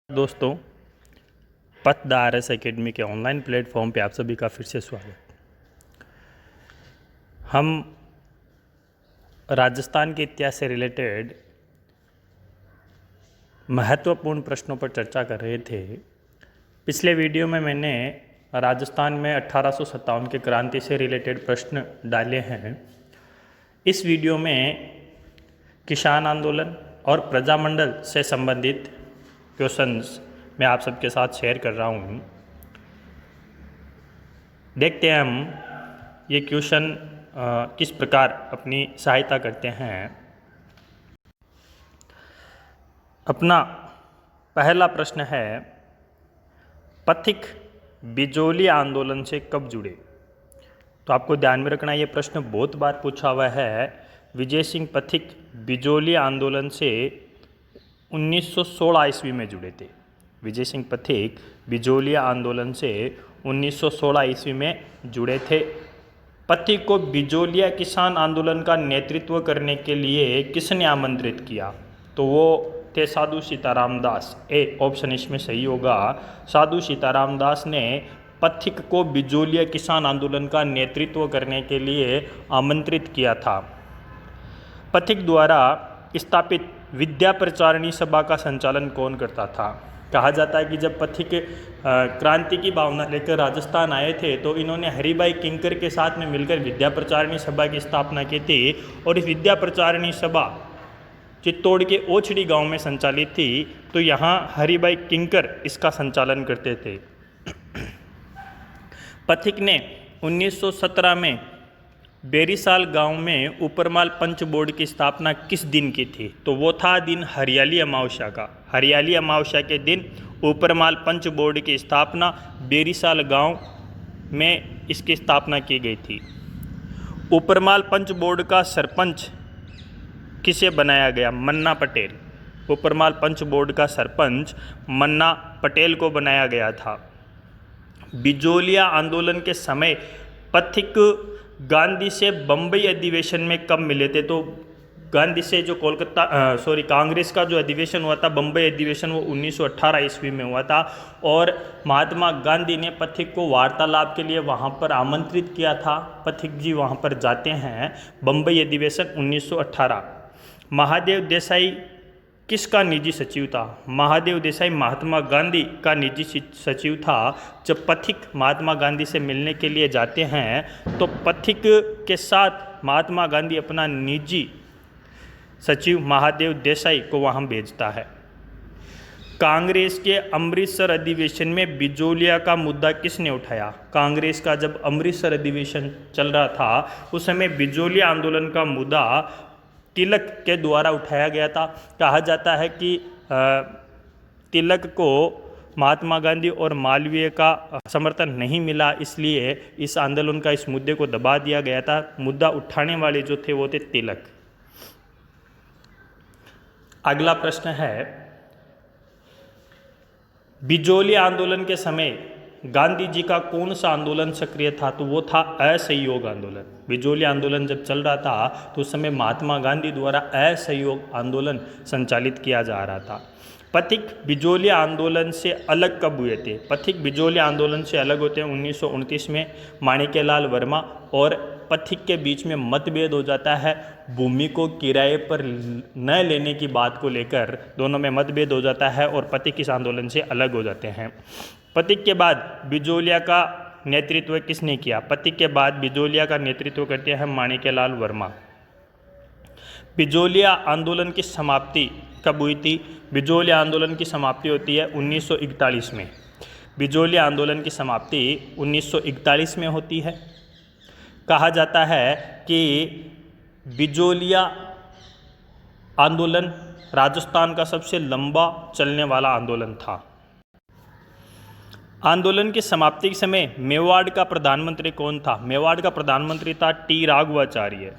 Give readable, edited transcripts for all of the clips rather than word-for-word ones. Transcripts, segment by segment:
दोस्तों, पथदार एकेडमी के online platform पे आप सभी का फिर से स्वागत। हम राजस्थान के इतिहास से रिलेटेड महत्वपूर्ण प्रश्नों पर चर्चा कर रहे थे। पिछले वीडियो में मैंने राजस्थान में 1857 के क्रांति से रिलेटेड प्रश्न डाले हैं। इस वीडियो में किसान आंदोलन और प्रजामंडल से संबंधित क्वेश्चंस मैं आप सबके साथ शेयर कर रहा हूँ। देखते हैं हम ये क्वेश्चन किस प्रकार अपनी सहायता करते हैं। अपना पहला प्रश्न है, पथिक बिजोली आंदोलन से कब जुड़े? तो आपको ध्यान में रखना, ये प्रश्न बहुत बार पूछा हुआ है। विजय सिंह पथिक बिजोली आंदोलन से 1916 ईस्वी में जुड़े थे। विजय सिंह पथिक बिजोलिया आंदोलन से 1916 ईस्वी में जुड़े थे। पथिक को बिजोलिया किसान आंदोलन का नेतृत्व करने के लिए किसने आमंत्रित किया? तो वो थे साधु सीताराम दास। ए ऑप्शन इसमें सही होगा। साधु सीताराम दास ने पथिक को बिजोलिया किसान आंदोलन का नेतृत्व करने के लिए आमंत्रित किया था। पथिक द्वारा स्थापित विद्या प्रचारिणी सभा का संचालन कौन करता था? कहा जाता है कि जब पथिक क्रांति की भावना लेकर राजस्थान आए थे तो इन्होंने हरिभाई किंकर के साथ में मिलकर विद्या प्रचारिणी सभा की स्थापना की थी। और इस विद्या प्रचारिणी सभा चित्तौड़ के ओछड़ी गांव में संचालित थी। तो यहाँ हरिभाई किंकर इसका संचालन करते थे। पथिक ने 1917 में बेरीसाल गांव में ऊपरमाल पंच बोर्ड की स्थापना किस दिन की थी? तो वो था दिन हरियाली अमावस्या का। हरियाली अमावस्या के दिन ऊपरमाल पंच बोर्ड की स्थापना बेरीसाल गांव में इसकी स्थापना की गई थी। ऊपरमाल पंच बोर्ड का सरपंच किसे बनाया गया? मन्ना पटेल। ऊपरमाल पंच बोर्ड का सरपंच मन्ना पटेल को बनाया गया था। बिजोलिया आंदोलन के समय पथिक गांधी से बम्बई अधिवेशन में कब मिले थे? तो गांधी से जो कांग्रेस का जो अधिवेशन हुआ था, बम्बई अधिवेशन, वो 1918 ईस्वी में हुआ था। और महात्मा गांधी ने पथिक को वार्तालाप के लिए वहाँ पर आमंत्रित किया था। पथिक जी वहाँ पर जाते हैं। बम्बई अधिवेशन 1918। महादेव देसाई किसका निजी सचिव था? महादेव देसाई महात्मा गांधी का निजी सचिव था। जब पथिक महात्मा गांधी से मिलने के लिए जाते हैं तो पथिक के साथ महात्मा गांधी अपना निजी सचिव महादेव देसाई को वहां भेजता है। कांग्रेस के अमृतसर अधिवेशन में बिजोलिया का मुद्दा किसने उठाया? कांग्रेस का जब अमृतसर अधिवेशन चल रहा था उस समय बिजोलिया आंदोलन का मुद्दा तिलक के द्वारा उठाया गया था। कहा जाता है कि तिलक को महात्मा गांधी और मालवीय का समर्थन नहीं मिला, इसलिए इस आंदोलन का इस मुद्दे को दबा दिया गया था। मुद्दा उठाने वाले जो थे वो थे तिलक। अगला प्रश्न है, बिजोलिया आंदोलन के समय गांधी जी का कौन सा आंदोलन सक्रिय था? तो वो था असहयोग आंदोलन। बिजोलिया आंदोलन जब चल रहा था तो उस समय महात्मा गांधी द्वारा असहयोग आंदोलन संचालित किया जा रहा था। पथिक बिजोलिया आंदोलन से अलग कब हुए थे? पथिक बिजोलिया आंदोलन से अलग होते हैं 1929 में। माणिक्यलाल वर्मा और पथिक के बीच में मतभेद हो जाता है। भूमि को किराए पर न लेने की बात को लेकर दोनों में मतभेद हो जाता है और पथिक इस आंदोलन से अलग हो जाते हैं। पथिक के बाद बिजोलिया का नेतृत्व किसने किया? पथिक के बाद बिजोलिया का नेतृत्व करते हैं माणिक्यलाल वर्मा। बिजोलिया आंदोलन की समाप्ति कब हुई थी? बिजोलिया आंदोलन की समाप्ति होती है 1941 में। बिजोलिया आंदोलन की समाप्ति 1941 में होती है। कहा जाता है कि बिजोलिया आंदोलन राजस्थान का सबसे लंबा चलने वाला आंदोलन था। आंदोलन की समाप्ति के समय मेवाड़ का प्रधानमंत्री कौन था? मेवाड़ का प्रधानमंत्री था टी राघवाचार्य।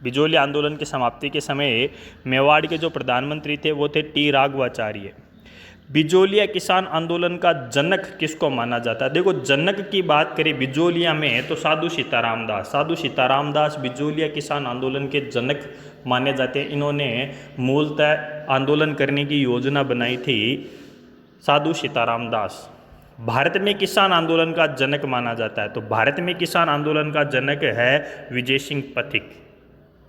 बिजोलिया आंदोलन की समाप्ति के समय मेवाड़ के जो प्रधानमंत्री थे वो थे टी राघवाचार्य। बिजोलिया किसान आंदोलन का जनक किसको माना जाता है? देखो, जनक की बात करें बिजोलिया में तो साधु सीताराम दास। साधु सीताराम दास बिजोलिया किसान आंदोलन के जनक माने जाते हैं। इन्होंने मूलतः आंदोलन करने की योजना बनाई थी साधु सीताराम दास। भारत में किसान आंदोलन का जनक माना जाता है, तो भारत में किसान आंदोलन का जनक है विजय सिंह पथिक।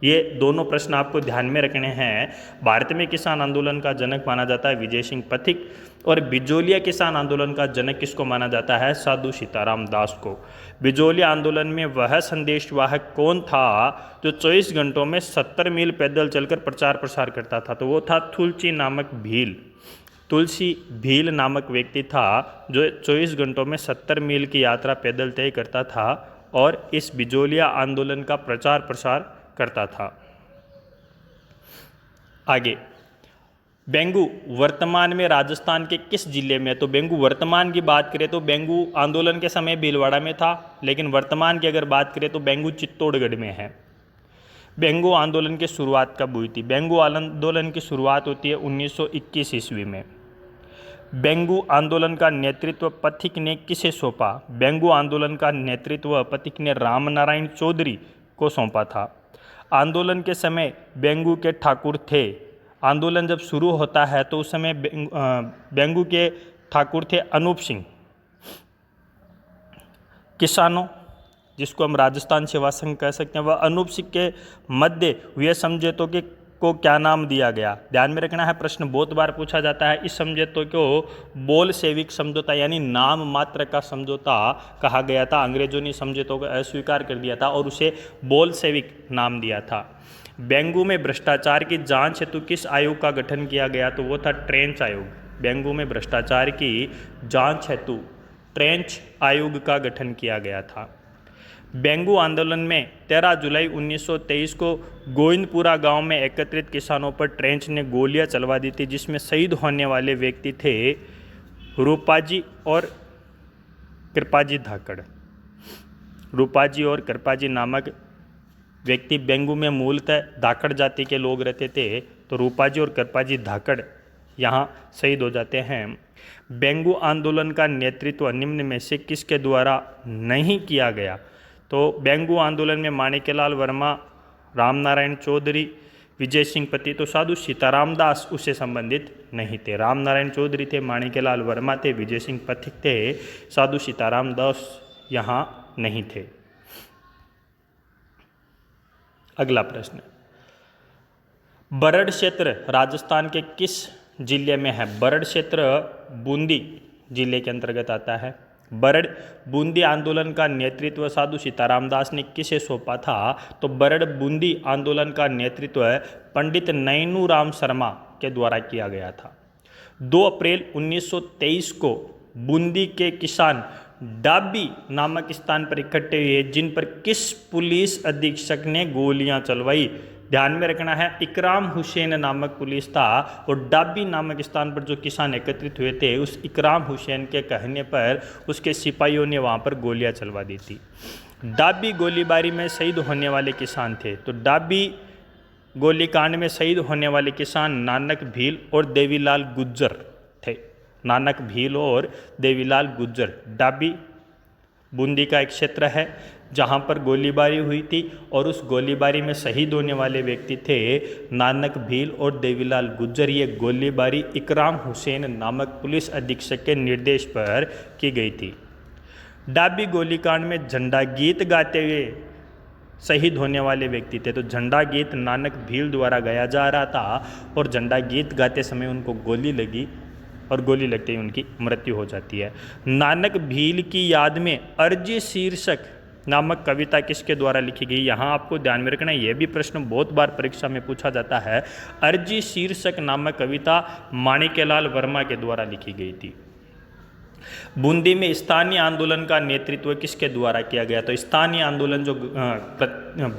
ये दोनों प्रश्न आपको ध्यान में रखने हैं। भारत में किसान आंदोलन का जनक माना जाता है विजय सिंह पथिक, और बिजोलिया किसान आंदोलन का जनक किसको माना जाता है? साधु सीताराम दास को। बिजोलिया आंदोलन में वह संदेशवाहक कौन था जो 24 घंटों में 70 मील पैदल चलकर प्रचार प्रसार करता था? तो वो था तुलसी नामक भील। तुलसी भील नामक व्यक्ति था जो 24 घंटों में 70 मील की यात्रा पैदल तय करता था और इस बिजोलिया आंदोलन का प्रचार प्रसार करता था। आगे, बेंगू वर्तमान में राजस्थान के किस जिले में है? तो बेंगू वर्तमान की बात करें तो बेंगू आंदोलन के समय भीलवाड़ा में था, लेकिन वर्तमान की अगर बात करें तो बेंगू चित्तौड़गढ़ में है। बेंगू आंदोलन की शुरुआत कब हुई थी? बेंगू आंदोलन की शुरुआत होती है 1921 ईस्वी में। बेंगू आंदोलन का नेतृत्व पथिक ने किसे सौंपा? बेंगू आंदोलन का नेतृत्व पथिक ने रामनारायण चौधरी को सौंपा था। आंदोलन के समय बेंगू के ठाकुर थे। आंदोलन जब शुरू होता है तो उस समय बेंगू के ठाकुर थे अनूप सिंह। किसानों, जिसको हम राजस्थान सेवा संघ कह सकते हैं, वह अनूप सिंह के मध्य हुए समझौतों के को क्या नाम दिया गया? ध्यान में रखना है, प्रश्न बहुत बार पूछा जाता है। इस समझौते को बोलशेविक समझौता यानी नाम मात्र का समझौता कहा गया था। अंग्रेजों ने समझौतों को अस्वीकार कर दिया था और उसे बोलशेविक नाम दिया था। बेंगू में भ्रष्टाचार की जांच हेतु किस आयोग का गठन किया गया? तो वो था ट्रेंच आयोग। बेंगू में भ्रष्टाचार की जांच हेतु ट्रेंच आयोग का गठन किया गया था। बेंगू आंदोलन में 13 जुलाई 1923 को गोविंदपुरा गांव में एकत्रित किसानों पर ट्रेंच ने गोलियां चलवा दी थी, जिसमें शहीद होने वाले व्यक्ति थे रूपाजी और कृपाजी धाकड़। रूपाजी और कृपाजी नामक व्यक्ति बेंगू में मूलतः धाकड़ जाति के लोग रहते थे, तो रूपाजी और कृपाजी धाकड़ यहाँ शहीद हो जाते हैं। बेंगू आंदोलन का नेतृत्व निम्न में से किसके द्वारा नहीं किया गया? तो बेंगू आंदोलन में माणिक्यलाल वर्मा, रामनारायण चौधरी, विजय सिंह पति, तो साधु सीताराम दास उससे संबंधित नहीं थे। रामनारायण चौधरी थे, माणिक्यलाल वर्मा थे, विजय सिंह पथिक थे, साधु सीताराम दास यहाँ नहीं थे। अगला प्रश्न, बरड़ क्षेत्र राजस्थान के किस जिले में है? बरड़ क्षेत्र बूंदी जिले के अंतर्गत आता है। बरड़ बूंदी आंदोलन का नेतृत्व साधु सीताराम दास ने किसे सौंपा था? तो बरड़ बूंदी आंदोलन का नेतृत्व पंडित नैनू राम शर्मा के द्वारा किया गया था। 2 अप्रैल 1923 को बूंदी के किसान डाबी नामक स्थान पर इकट्ठे हुए, जिन पर किस पुलिस अधीक्षक ने गोलियां चलवाई? ध्यान में रखना है, इकराम हुसैन नामक पुलिस था और डाबी नामक स्थान पर जो किसान एकत्रित हुए थे, उस इकराम हुसैन के कहने पर उसके सिपाहियों ने वहां पर गोलियां चलवा दी थी। डाबी गोलीबारी में शहीद होने वाले किसान थे, तो डाबी गोलीकांड में शहीद होने वाले किसान नानक भील और देवीलाल गुज्जर थे। नानक भील और देवीलाल गुज्जर। डाबी बूंदी का एक क्षेत्र है जहाँ पर गोलीबारी हुई थी और उस गोलीबारी में शहीद होने वाले व्यक्ति थे नानक भील और देवीलाल गुज्जर। ये गोलीबारी इकराम हुसैन नामक पुलिस अधीक्षक के निर्देश पर की गई थी। डाबी गोलीकांड में झंडा गीत गाते हुए शहीद होने वाले व्यक्ति थे, तो झंडा गीत नानक भील द्वारा गाया जा रहा था और झंडा गीत गाते समय उनको गोली लगी और गोली लगते ही उनकी मृत्यु हो जाती है। नानक भील की याद में अर्जी शीर्षक नामक कविता किसके द्वारा लिखी गई? यहाँ आपको ध्यान में रखना, यह भी प्रश्न बहुत बार परीक्षा में पूछा जाता है। अर्जी शीर्षक नामक कविता माणिक्यलाल वर्मा के द्वारा लिखी गई थी। बूंदी में स्थानीय आंदोलन का नेतृत्व किसके द्वारा किया गया? तो स्थानीय आंदोलन जो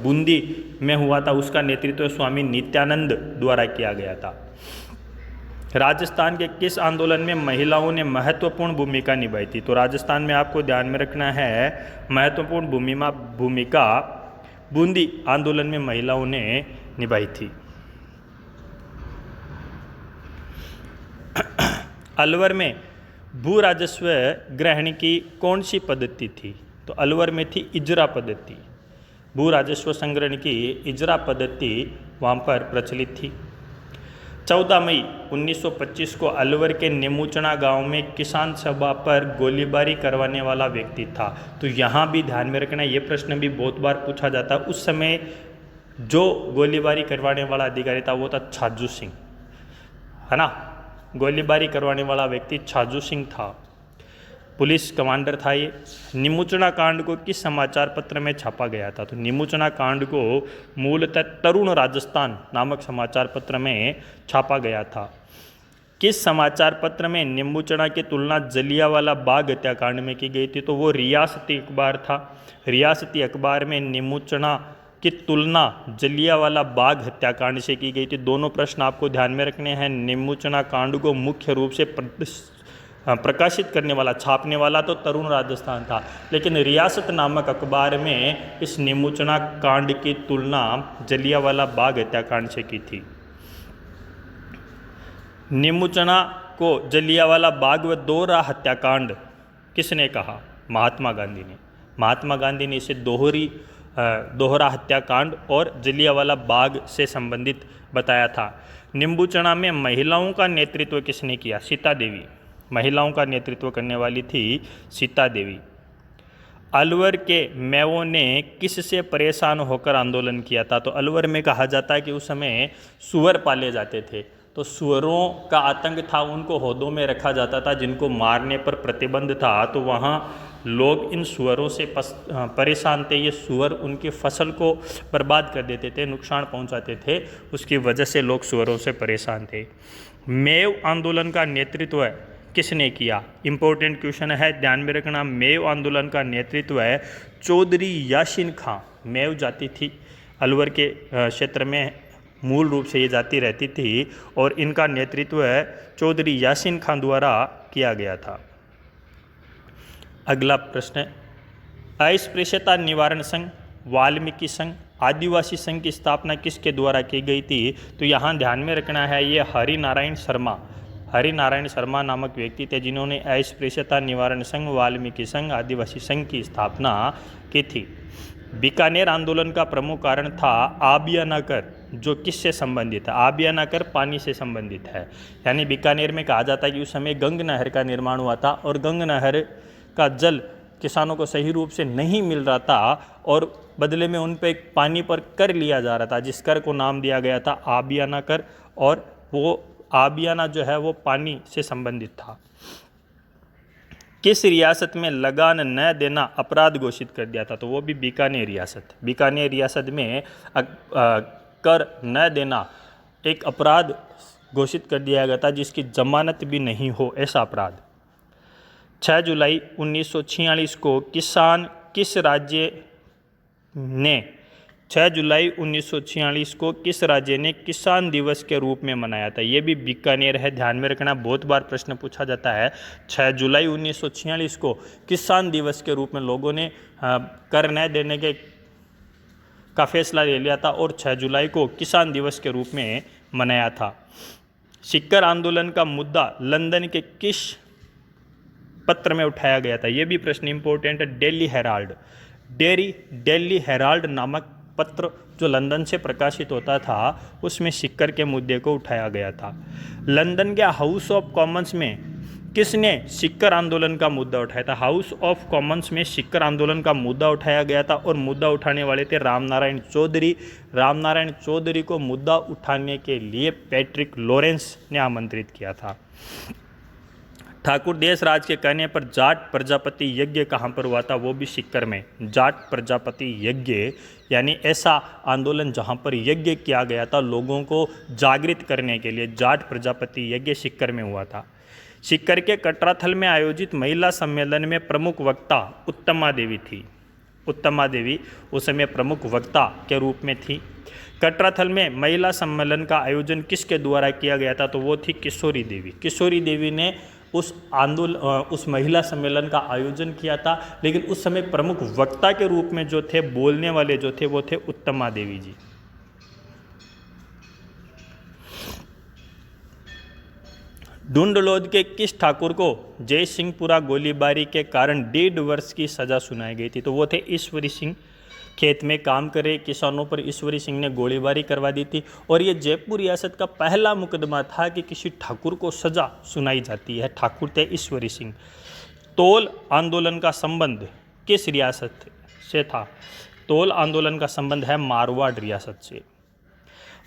बूंदी में हुआ था उसका नेतृत्व स्वामी नित्यानंद द्वारा किया गया था। राजस्थान के किस आंदोलन में महिलाओं ने महत्वपूर्ण भूमिका निभाई थी? तो राजस्थान में आपको ध्यान में रखना है, महत्वपूर्ण भूमिका बूंदी आंदोलन में महिलाओं ने निभाई थी। अलवर में भू राजस्व ग्रहण की कौन सी पद्धति थी? तो अलवर में थी इजरा पद्धति। भू राजस्व संग्रहण की इजरा पद्धति वहाँ पर प्रचलित थी। 14 मई 1925 को अलवर के नेमुचना गांव में किसान सभा पर गोलीबारी करवाने वाला व्यक्ति था। तो यहाँ भी ध्यान में रखना, ये प्रश्न भी बहुत बार पूछा जाता है। उस समय जो गोलीबारी करवाने वाला अधिकारी था वो था छाजू सिंह, है ना। गोलीबारी करवाने वाला व्यक्ति छाजू सिंह था, पुलिस कमांडर था ये। नेमुचना कांड को किस समाचार पत्र में छापा गया था? तो नेमुचना कांड को मूलतः तरुण राजस्थान नामक समाचार पत्र में छापा गया था। किस समाचार पत्र में नेमुचना की तुलना जलियांवाला बाग हत्याकांड में की गई थी? तो वो रियासती अखबार था। रियासती अखबार में नेमुचना की तुलना जलियांवाला बाग हत्याकांड से की गई थी। दोनों प्रश्न आपको ध्यान में रखने हैं। नेमुचना कांड को मुख्य रूप से प्रकाशित करने वाला, छापने वाला तो तरुण राजस्थान था, लेकिन रियासत नामक अखबार में इस नेमुचना कांड की तुलना जलियांवाला बाग हत्याकांड से की थी। नेमुचना को जलियांवाला बाग व दोहरा हत्याकांड किसने कहा? महात्मा गांधी ने। महात्मा गांधी ने इसे दोहरा हत्याकांड और जलियांवाला बाग से संबंधित बताया था। नेमुचना में महिलाओं का नेतृत्व किसने किया? सीता देवी। महिलाओं का नेतृत्व करने वाली थी सीता देवी। अलवर के मेवों ने किससे परेशान होकर आंदोलन किया था? तो अलवर में कहा जाता है कि उस समय सुअर पाले जाते थे, तो सुअरों का आतंक था, उनको हौदों में रखा जाता था जिनको मारने पर प्रतिबंध था। तो वहाँ लोग इन सुअरों से परेशान थे। ये सुअर उनकी फसल को बर्बाद कर देते थे, नुकसान पहुँचाते थे, उसकी वजह से लोग सुअरों से परेशान थे। मेव आंदोलन का नेतृत्व किसने किया? इंपॉर्टेंट क्वेश्चन है, ध्यान में रखना। मेव आंदोलन का नेतृत्व है चौधरी यासीन खां। मेव जाति थी, अलवर के क्षेत्र में मूल रूप से ये जाति रहती थी और इनका नेतृत्व है चौधरी यासीन खां द्वारा किया गया था। अगला प्रश्न, अस्पृश्यता निवारण संघ, वाल्मीकि संघ, आदिवासी संघ की स्थापना किसके द्वारा की गई थी? तो यहाँ ध्यान में रखना है, ये हरिनारायण शर्मा नामक व्यक्ति थे जिन्होंने अस्पृश्यता निवारण संघ, वाल्मीकि संघ, आदिवासी संघ की स्थापना की थी। बीकानेर आंदोलन का प्रमुख कारण था आबियाना कर, जो किससे संबंधित है? आबियाना कर पानी से संबंधित है। यानी बीकानेर में कहा जाता है कि उस समय गंग नहर का निर्माण हुआ था और गंग नहर का जल किसानों को सही रूप से नहीं मिल रहा था और बदले में उन पे पानी पर कर लिया जा रहा था, जिस कर को नाम दिया गया था आबियाना कर, और वो आबियाना जो है वो पानी से संबंधित था। किस रियासत में लगान न देना अपराध घोषित कर दिया था? तो वो भी बीकानेर रियासत। बीकानेर रियासत में कर न देना एक अपराध घोषित कर दिया गया था जिसकी जमानत भी नहीं हो, ऐसा अपराध। 6 जुलाई 1946 को किस राज्य ने किसान दिवस के रूप में मनाया था? ये भी बीकानेर है, ध्यान में रखना, बहुत बार प्रश्न पूछा जाता है। 6 जुलाई 1946 को किसान दिवस के रूप में लोगों ने कर न देने का फैसला ले लिया था और 6 जुलाई को किसान दिवस के रूप में मनाया था। सिक्कर आंदोलन का मुद्दा लंदन के किस पत्र में उठाया गया था? यह भी प्रश्न इंपॉर्टेंट है। दिल्ली हेराल्ड नामक पत्र जो लंदन से प्रकाशित होता था उसमें सिक्कर के मुद्दे को उठाया गया था। लंदन के हाउस ऑफ कॉमन्स में किसने सिक्कर आंदोलन का मुद्दा उठाया था? हाउस ऑफ कॉमन्स में सिक्कर आंदोलन का मुद्दा उठाया गया था और मुद्दा उठाने वाले थे रामनारायण चौधरी। रामनारायण चौधरी को मुद्दा उठाने के लिए पैट्रिक लॉरेंस ने आमंत्रित किया था। ठाकुर देशराज के कहने पर जाट प्रजापति यज्ञ कहाँ पर हुआ था? वो भी सिक्कर में। जाट प्रजापति यज्ञ यानी ऐसा आंदोलन जहाँ पर यज्ञ किया गया था लोगों को जागृत करने के लिए, जाट प्रजापति यज्ञ सिक्कर में हुआ था। सिक्कर के कटराथल में आयोजित महिला सम्मेलन में प्रमुख वक्ता उत्तमा देवी थी। उत्तमा देवी उस समय प्रमुख वक्ता के रूप में थी। कटराथल में महिला सम्मेलन का आयोजन किसके द्वारा किया गया था? तो वो थी किशोरी देवी। किशोरी देवी ने उस महिला सम्मेलन का आयोजन किया था, लेकिन उस समय प्रमुख वक्ता के रूप में जो थे, बोलने वाले जो थे, वो थे उत्तमा देवी जी। ढूंढलोद के किस ठाकुर को जय सिंहपुरा गोलीबारी के कारण 1.5 वर्ष की सजा सुनाई गई थी? तो वो थे ईश्वरी सिंह। खेत में काम कर रहे किसानों पर ईश्वरी सिंह ने गोलीबारी करवा दी थी। और ये जयपुर रियासत का पहला मुकदमा था कि किसी ठाकुर को सजा सुनाई जाती है। ठाकुर थे ईश्वरी सिंह। तोल आंदोलन का संबंध किस रियासत से था? तोल आंदोलन का संबंध है मारवाड़ रियासत से।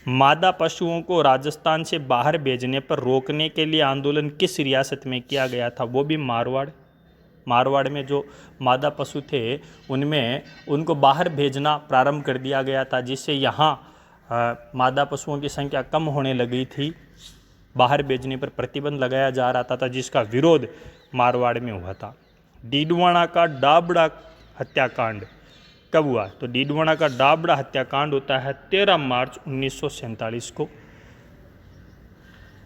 मादा पशुओं को राजस्थान से बाहर भेजने पर रोकने के लिए आंदोलन किस रियासत में किया गया था? वो भी मारवाड़। मारवाड़ में जो मादा पशु थे उनमें उनको बाहर भेजना प्रारंभ कर दिया गया था, जिससे यहाँ मादा पशुओं की संख्या कम होने लगी थी। बाहर भेजने पर प्रतिबंध लगाया जा रहा था, जिसका विरोध मारवाड़ में हुआ था। डीडवाना का डाबड़ा हत्याकांड कब हुआ? तो डीडवाना का डाबड़ा हत्याकांड होता है 13 मार्च 1947 को।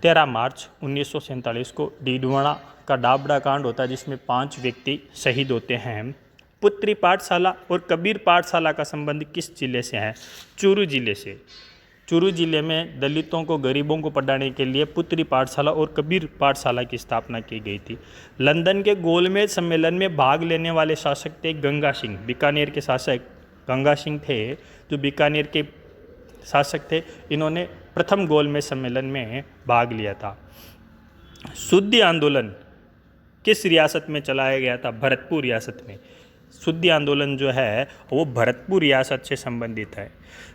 13 मार्च 1947 को डीडवाना का डाबड़ा कांड होता है, जिसमें 5 व्यक्ति शहीद होते हैं। पुत्री पाठशाला और कबीर पाठशाला का संबंध किस जिले से है? चूरू जिले से। चूरू जिले में दलितों को, गरीबों को पढ़ाने के लिए पुत्री पाठशाला और कबीर पाठशाला की स्थापना की गई थी। लंदन के गोलमेज सम्मेलन में भाग लेने वाले शासक थे गंगा सिंह। बीकानेर के शासक गंगा सिंह थे, जो बीकानेर के शासक थे। इन्होंने प्रथम गोलमेज सम्मेलन में भाग लिया था। शुद्धि आंदोलन किस रियासत में चलाया गया था? भरतपुर रियासत में। शुद्धि आंदोलन जो है वो भरतपुर रियासत से संबंधित है।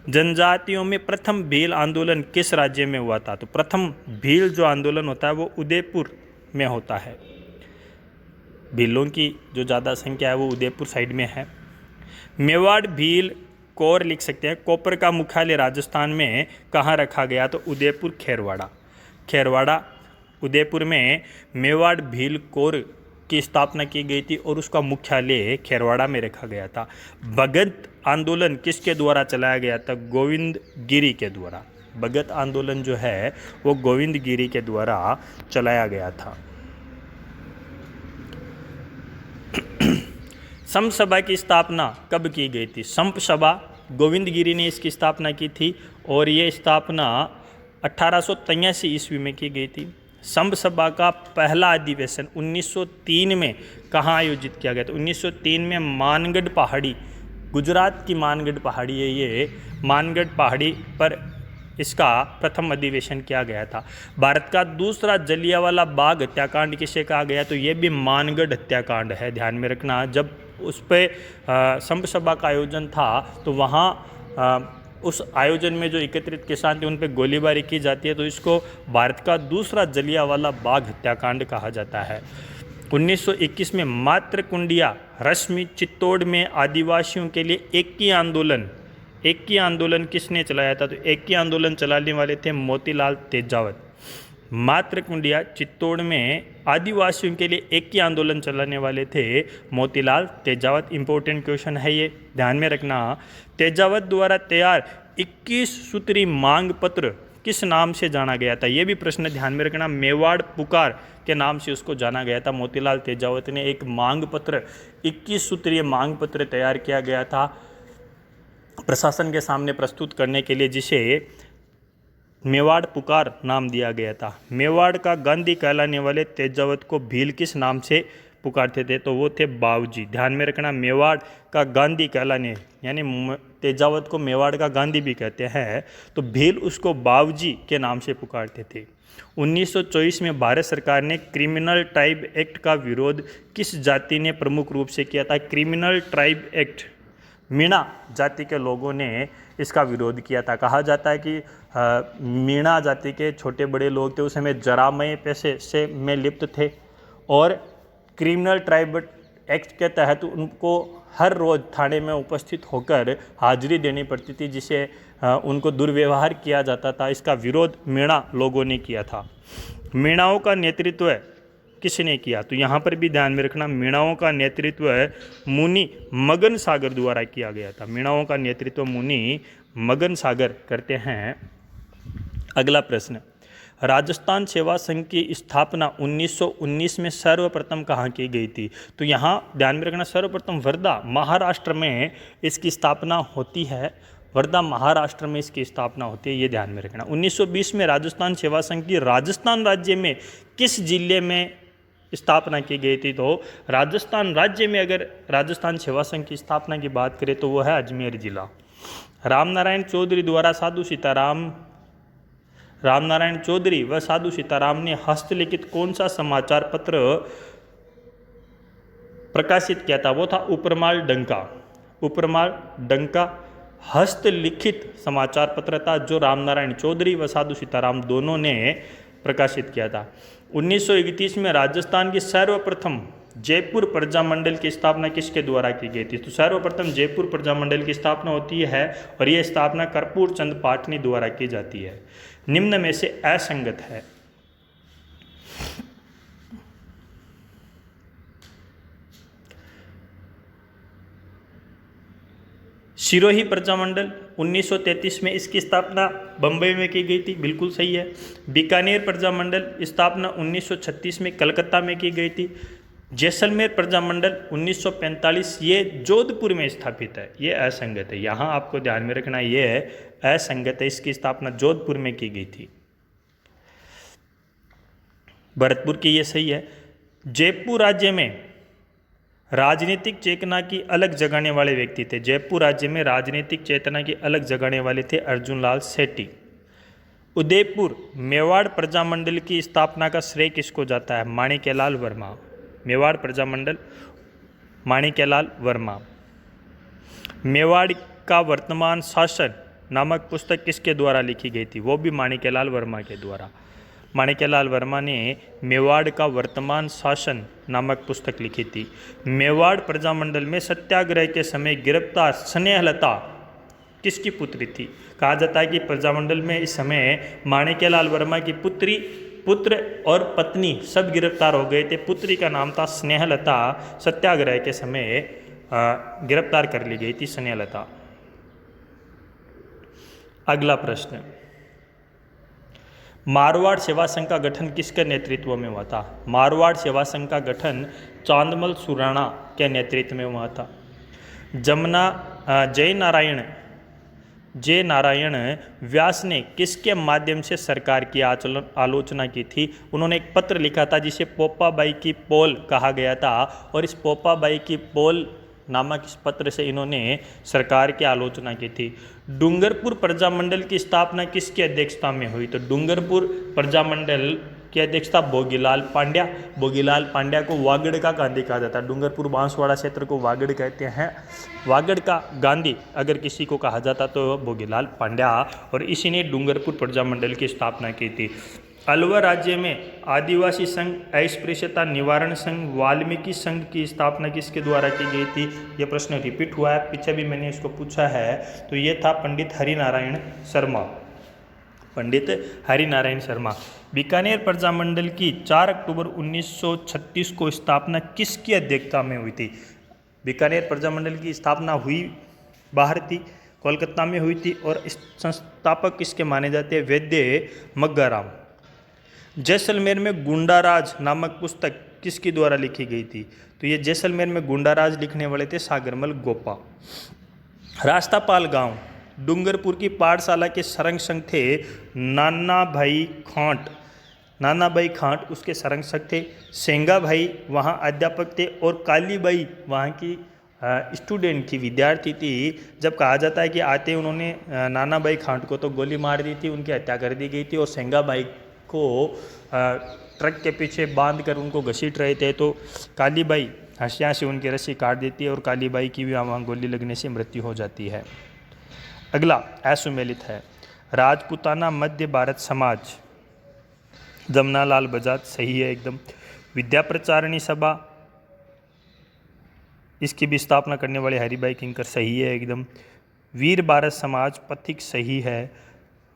जनजातियों में प्रथम भील आंदोलन किस राज्य में हुआ था? तो प्रथम भील जो आंदोलन होता है वो उदयपुर में होता है। भीलों की जो ज़्यादा संख्या है वो उदयपुर साइड में है। मेवाड़ भील कौर लिख सकते हैं। कोपर का मुख्यालय राजस्थान में कहाँ रखा गया? तो उदयपुर खेरवाड़ा। खेरवाड़ा उदयपुर में मेवाड़ भील कौर की स्थापना की गई थी और उसका मुख्यालय खेरवाड़ा में रखा गया था। भगत आंदोलन किसके द्वारा चलाया गया था? गोविंद गिरी के द्वारा। भगत आंदोलन जो है वो गोविंद गिरी के द्वारा चलाया गया था। संप सभा की स्थापना कब की गई थी? संप सभा गोविंद गिरी ने इसकी स्थापना की थी और ये स्थापना 1883 ईस्वी में की गई थी। संप सभा का पहला अधिवेशन 1903 में कहाँ आयोजित किया गया? तो 1903 में मानगढ़ पहाड़ी, गुजरात की मानगढ़ पहाड़ी है ये, मानगढ़ पहाड़ी पर इसका प्रथम अधिवेशन किया गया था। भारत का दूसरा जलियांवाला बाग हत्याकांड किसे कहा गया? तो ये भी मानगढ़ हत्याकांड है, ध्यान में रखना। जब उस पर संप सभा का आयोजन था तो वहाँ उस आयोजन में जो एकत्रित किसान थे उन पर गोलीबारी की जाती है, तो इसको भारत का दूसरा जलियांवाला बाग हत्याकांड कहा जाता है। 1921 में मातृकुंडिया रश्मि चित्तौड़ में आदिवासियों के लिए एक ही आंदोलन किसने चलाया था? तो एक ही आंदोलन चलाने वाले थे मोतीलाल तेजावत। मातृकुंडिया चित्तौड़ में आदिवासियों के लिए एक ही आंदोलन चलाने वाले थे मोतीलाल तेजावत। इंपॉर्टेंट क्वेश्चन है ये, ध्यान में रखना। तेजावत द्वारा तैयार 21 सूत्री मांग पत्र किस नाम से जाना गया था? ये भी प्रश्न ध्यान में रखना। मेवाड़ पुकार के नाम से उसको जाना गया था। मोतीलाल तेजावत ने एक मांग पत्र, 21 सूत्रीय मांग पत्र तैयार किया गया था प्रशासन के सामने प्रस्तुत करने के लिए, जिसे मेवाड़ पुकार नाम दिया गया था। मेवाड़ का गांधी कहलाने वाले तेजावत को भील किस नाम से पुकारते थे? तो वो थे बावजी। ध्यान में रखना, मेवाड़ का गांधी कहलाने, यानी तेजावत को मेवाड़ का गांधी भी कहते हैं, तो भील उसको बावजी के नाम से पुकारते थे। 1924 में भारत सरकार ने क्रिमिनल ट्राइब एक्ट का विरोध किस जाति ने प्रमुख रूप से किया था? क्रिमिनल ट्राइब एक्ट मीणा जाति के लोगों ने इसका विरोध किया था। कहा जाता है कि मीणा जाति के छोटे बड़े लोग थे उस समय जरामय पेशे से में लिप्त थे और क्रिमिनल ट्राइब एक्ट के तहत उनको हर रोज़ थाने में उपस्थित होकर हाजिरी देनी पड़ती थी, जिसे उनको दुर्व्यवहार किया जाता था। इसका विरोध मीणा लोगों ने किया था। मीणाओं का नेतृत्व किसने किया? तो यहाँ पर भी ध्यान में रखना, मीणाओं का नेतृत्व मुनि मगन सागर द्वारा किया गया था। मीणाओं का नेतृत्व मुनि मगन सागर करते हैं। अगला प्रश्न, राजस्थान सेवा संघ की स्थापना 1919 में सर्वप्रथम कहाँ की गई थी? तो यहाँ ध्यान में रखना, सर्वप्रथम वर्धा महाराष्ट्र में इसकी स्थापना होती है। वर्धा महाराष्ट्र में इसकी स्थापना होती है, ये ध्यान में रखना। 1920 में राजस्थान सेवा संघ की राजस्थान राज्य में किस जिले में स्थापना की गई थी। तो राजस्थान राज्य में अगर राजस्थान सेवा संघ की स्थापना की बात करें तो वो है अजमेर जिला। रामनारायण चौधरी द्वारा रामनारायण चौधरी व साधु सीताराम ने हस्तलिखित कौन सा समाचार पत्र प्रकाशित किया था? वो था उपरमाल डंका। उपरमाल डंका हस्तलिखित समाचार पत्र था जो रामनारायण चौधरी व साधु सीताराम दोनों ने प्रकाशित किया था। 1931 में राजस्थान की सर्वप्रथम जयपुर प्रजामंडल की स्थापना किसके द्वारा की गई थी? तो सर्वप्रथम जयपुर प्रजामंडल की स्थापना होती है और यह स्थापना कर्पूर चंद पाटनी द्वारा की जाती है। निम्न में से असंगत है। सिरोही प्रजामंडल 1933 में इसकी स्थापना बंबई में की गई थी, बिल्कुल सही है। बीकानेर प्रजामंडल स्थापना 1936 में कलकत्ता में की गई थी। जैसलमेर प्रजामंडल 1945 ये जोधपुर में स्थापित है, ये असंगत है। यहाँ आपको ध्यान में रखना ये है असंगत है, इसकी स्थापना जोधपुर में की गई थी। भरतपुर की ये सही है। जयपुर राज्य में राजनीतिक चेतना की अलग जगाने वाले व्यक्ति थे। जयपुर राज्य में राजनीतिक चेतना की अलग जगाने वाले थे अर्जुन लाल सेठी। उदयपुर मेवाड़ प्रजामंडल की स्थापना का श्रेय किसको जाता है? माणिक्यलाल वर्मा। मेवाड़ प्रजामंडल माणिक्यलाल वर्मा। मेवाड़ का वर्तमान शासन नामक पुस्तक किसके द्वारा लिखी गई थी? वो भी माणिक्यलाल वर्मा के द्वारा। माणिक्यलाल वर्मा ने मेवाड़ का वर्तमान शासन नामक पुस्तक लिखी थी। मेवाड़ प्रजामंडल में सत्याग्रह के समय गिरफ्तार स्नेहलता किसकी पुत्री थी? कहा जाता है कि प्रजामंडल में इस समय माणिक्यलाल वर्मा की पुत्र और पत्नी सब गिरफ्तार हो गए थे। पुत्री का नाम था स्नेहलता। सत्याग्रह के समय गिरफ्तार कर ली गई थी स्नेहलता। अगला प्रश्न, मारवाड़ सेवा संघ का गठन किसके नेतृत्व में हुआ था? मारवाड़ सेवा संघ का गठन चांदमल सुराणा के नेतृत्व में हुआ था। जय नारायण व्यास ने किसके माध्यम से सरकार की आलोचना की थी? उन्होंने एक पत्र लिखा था जिसे पोपाबाई की पोल कहा गया था और इस पोपाबाई की पोल नामक इस पत्र से इन्होंने सरकार की आलोचना की थी। डूंगरपुर प्रजामंडल की स्थापना किसकी अध्यक्षता में हुई? तो डूंगरपुर प्रजामंडल की अध्यक्षता भोगीलाल पांड्या। भोगीलाल पांड्या को वागड़ का गांधी कहा जाता है। डूंगरपुर बांसवाड़ा क्षेत्र को वागड़ कहते हैं। वागड़ का गांधी अगर किसी को कहा जाता तो भोगीलाल पांड्या, और इसी ने डूंगरपुर प्रजामंडल की स्थापना की थी। अलवर राज्य में आदिवासी संघ, अस्पृश्यता निवारण संघ, वाल्मीकि संघ की स्थापना किसके द्वारा की गई थी? यह प्रश्न रिपीट हुआ है, पीछे भी मैंने इसको पूछा है। तो ये था पंडित हरिनारायण शर्मा। पंडित हरिनारायण शर्मा। बीकानेर प्रजामंडल की 4 अक्टूबर 1936 को स्थापना किसकी अध्यक्षता में हुई थी? बीकानेर प्रजामंडल की स्थापना हुई बाहर थी, कोलकाता में हुई थी, और संस्थापक किसके माने जाते हैं? वैद्य मग्गाराम। जैसलमेर में गुंडाराज नामक पुस्तक किसके द्वारा लिखी गई थी? तो ये जैसलमेर में गुंडाराज लिखने वाले थे सागरमल गोपा। रास्तापाल गांव डूंगरपुर की पाठशाला के सरंक्षक थे नाना भाई खांट उसके सरंक्षक थे। सेंगा भाई वहाँ अध्यापक थे और कालीबाई वहाँ की स्टूडेंट थी, विद्यार्थी थी। जब कहा जाता है कि आते उन्होंने नाना भाई खांट को तो गोली मार दी थी, उनकी हत्या कर दी गई थी, और सेंगा भाई को ट्रक के पीछे बांधकर उनको घसीट रहे थे, तो कालीबाई हंसिया से उनकी रस्सी काट देती है और कालीबाई की भी वहाँ गोली लगने से मृत्यु हो जाती है। अगला असुमेलित है। राजपूताना मध्य भारत समाज, जमनालाल बजाज, सही है एकदम। विद्या प्रचारणी सभा, इसकी भी स्थापना करने वाले हरिभाई किंकर, सही है एकदम। वीर भारत समाज, पथिक, सही है।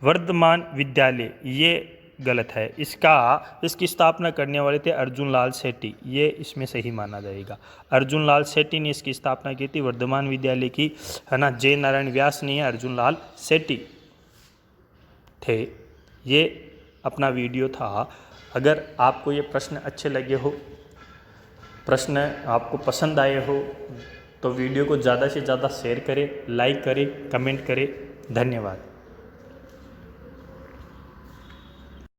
वर्धमान विद्यालय, ये गलत है। इसकी स्थापना करने वाले थे अर्जुन लाल सेठी, ये इसमें सही माना जाएगा। अर्जुन लाल सेठी ने इसकी स्थापना की थी वर्धमान विद्यालय की, है ना। जय नारायण व्यास नहीं है, अर्जुन लाल सेठी थे। ये अपना वीडियो था। अगर आपको ये प्रश्न अच्छे लगे हो, प्रश्न आपको पसंद आए हो, तो वीडियो को ज़्यादा से ज़्यादा शेयर करें, लाइक करें, कमेंट करें। धन्यवाद।